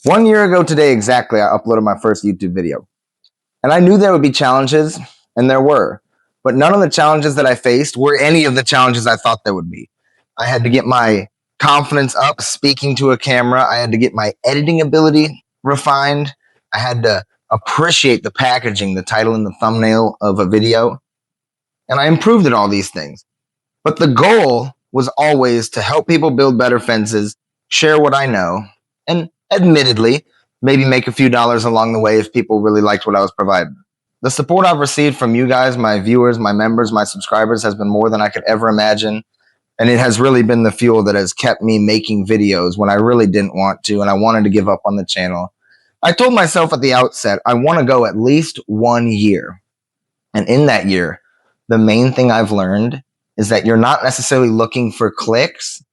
1 year ago today exactly, I uploaded my first YouTube video. And I knew there would be challenges, and there were. But none of the challenges that I faced were any of the challenges I thought there would be. I had to get my confidence up speaking to a camera. I had to get my editing ability refined. I had to appreciate the packaging, the title and the thumbnail of a video. And I improved at all these things. But the goal was always to help people build better fences, share what I know, and admittedly, maybe make a few dollars along the way if people really liked what I was providing. The support I've received from you guys, my viewers, my members, my subscribers has been more than I could ever imagine. And it has really been the fuel that has kept me making videos when I really didn't want to and I wanted to give up on the channel. I told myself at the outset, I want to go at least 1 year. And in that year, the main thing I've learned is that you're not necessarily looking for clicks.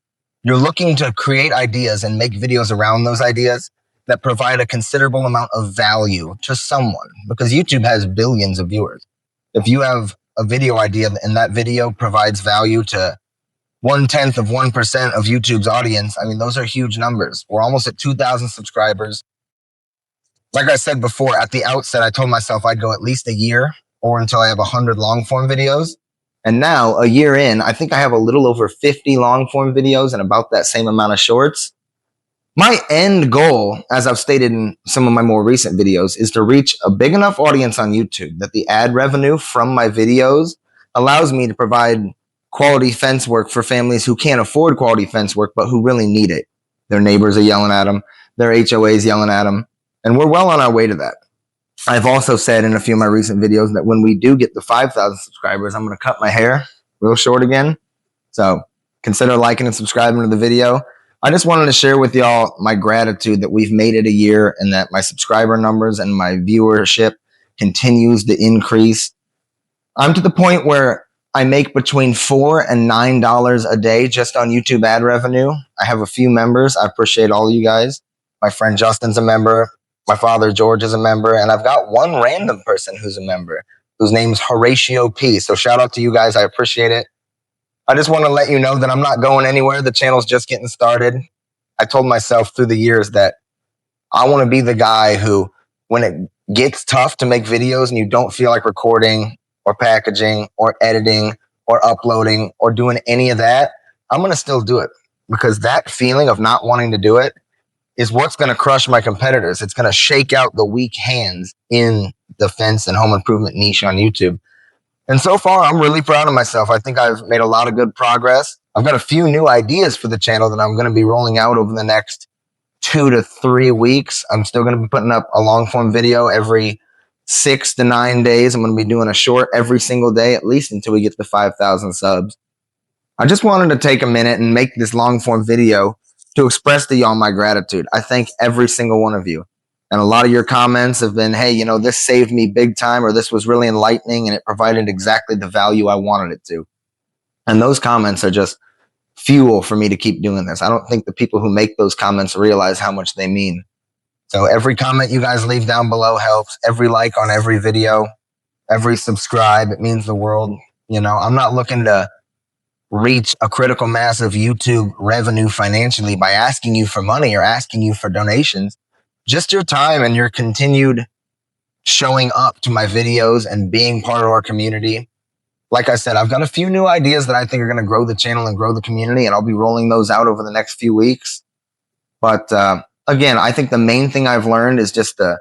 You're looking to create ideas and make videos around those ideas that provide a considerable amount of value to someone, because YouTube has billions of viewers. If you have a video idea and that video provides value to 1/10 of 1% of YouTube's audience, I mean, those are huge numbers. We're almost at 2,000 subscribers. Like I said before, at the outset, I told myself I'd go at least a year or until I have 100 long form videos. And now, a year in, I think I have a little over 50 long form videos and about that same amount of shorts. My end goal, as I've stated in some of my more recent videos, is to reach a big enough audience on YouTube that the ad revenue from my videos allows me to provide quality fence work for families who can't afford quality fence work, but who really need it. Their neighbors are yelling at them. Their HOAs yelling at them. And we're well on our way to that. I've also said in a few of my recent videos that when we do get the 5,000 subscribers, I'm going to cut my hair real short again. So consider liking and subscribing to the video. I just wanted to share with y'all my gratitude that we've made it a year and that my subscriber numbers and my viewership continues to increase. I'm to the point where I make between $4 and $9 a day just on YouTube ad revenue. I have a few members. I appreciate all of you guys. My friend Justin's a member. My father, George, is a member. And I've got one random person who's a member whose name's Horatio P. So shout out to you guys. I appreciate it. I just want to let you know that I'm not going anywhere. The channel's just getting started. I told myself through the years that I want to be the guy who, when it gets tough to make videos and you don't feel like recording or packaging or editing or uploading or doing any of that, I'm going to still do it, because that feeling of not wanting to do it is what's going to crush my competitors. It's going to shake out the weak hands in the fence and home improvement niche on YouTube. And so far, I'm really proud of myself. I think I've made a lot of good progress. I've got a few new ideas for the channel that I'm going to be rolling out over the next 2 to 3 weeks. I'm still going to be putting up a long form video every 6 to 9 days. I'm going to be doing a short every single day, at least until we get to 5,000 subs. I just wanted to take a minute and make this long form video to express to y'all my gratitude. I thank every single one of you. And a lot of your comments have been, hey, you know, this saved me big time, or this was really enlightening and it provided exactly the value I wanted it to. And those comments are just fuel for me to keep doing this. I don't think the people who make those comments realize how much they mean. So every comment you guys leave down below helps. Every like on every video, every subscribe, it means the world. You know, I'm not looking to reach a critical mass of YouTube revenue financially by asking you for money or asking you for donations. Just your time and your continued showing up to my videos and being part of our community. Like I said, I've got a few new ideas that I think are going to grow the channel and grow the community, and I'll be rolling those out over the next few weeks. But again, I think the main thing I've learned is just to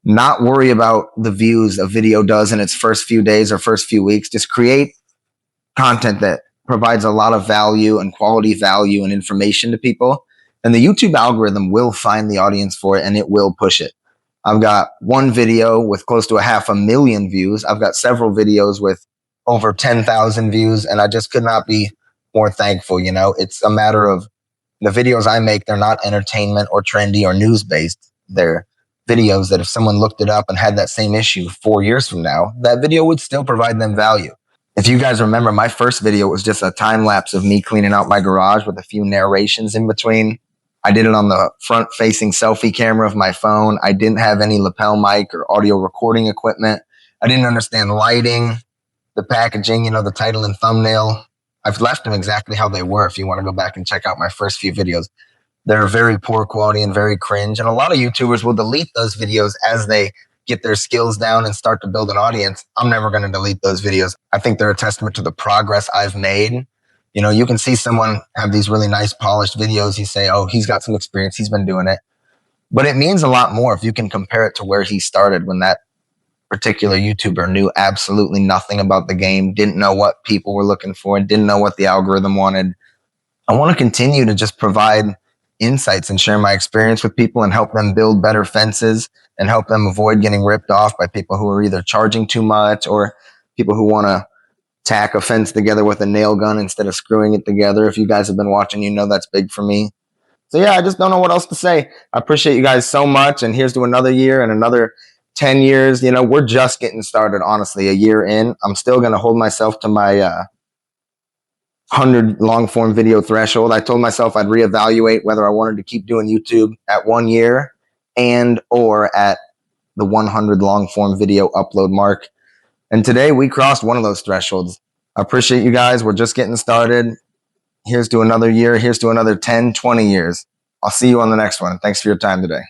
not worry about the views a video does in its first few days or first few weeks. Just create content that provides a lot of value and quality value and information to people. And the YouTube algorithm will find the audience for it and it will push it. I've got one video with close to 500,000 views. I've got several videos with over 10,000 views, and I just could not be more thankful. You know, it's a matter of the videos I make, they're not entertainment or trendy or news based. They're videos that if someone looked it up and had that same issue 4 years from now, that video would still provide them value. If you guys remember, my first video was just a time lapse of me cleaning out my garage with a few narrations in between. I did it on the front facing selfie camera of my phone. I didn't have any lapel mic or audio recording equipment. I didn't understand lighting, the packaging, you know, the title and thumbnail. I've left them exactly how they were if you want to go back and check out my first few videos. They're very poor quality and very cringe. And a lot of YouTubers will delete those videos as they get their skills down and start to build an audience. I'm never going to delete those videos. I think they're a testament to the progress I've made. You know, you can see someone have these really nice polished videos. You say, oh, he's got some experience. He's been doing it. But it means a lot more if you can compare it to where he started, when that particular YouTuber knew absolutely nothing about the game, didn't know what people were looking for, didn't know what the algorithm wanted. I want to continue to just provide insights and share my experience with people and help them build better fences and help them avoid getting ripped off by people who are either charging too much or people who want to tack a fence together with a nail gun instead of screwing it together. If you guys have been watching, you know that's big for me. So yeah, I just don't know what else to say. I appreciate you guys so much, and here's to another year and another 10 years. You know, we're just getting started, honestly, a year in. I'm still going to hold myself to my 100 long form video threshold. I told myself I'd reevaluate whether I wanted to keep doing YouTube at 1 year and or at the 100 long form video upload mark. And today we crossed one of those thresholds. I appreciate you guys. We're just getting started. Here's to another year. Here's to another 10, 20 years. I'll see you on the next one. Thanks for your time today.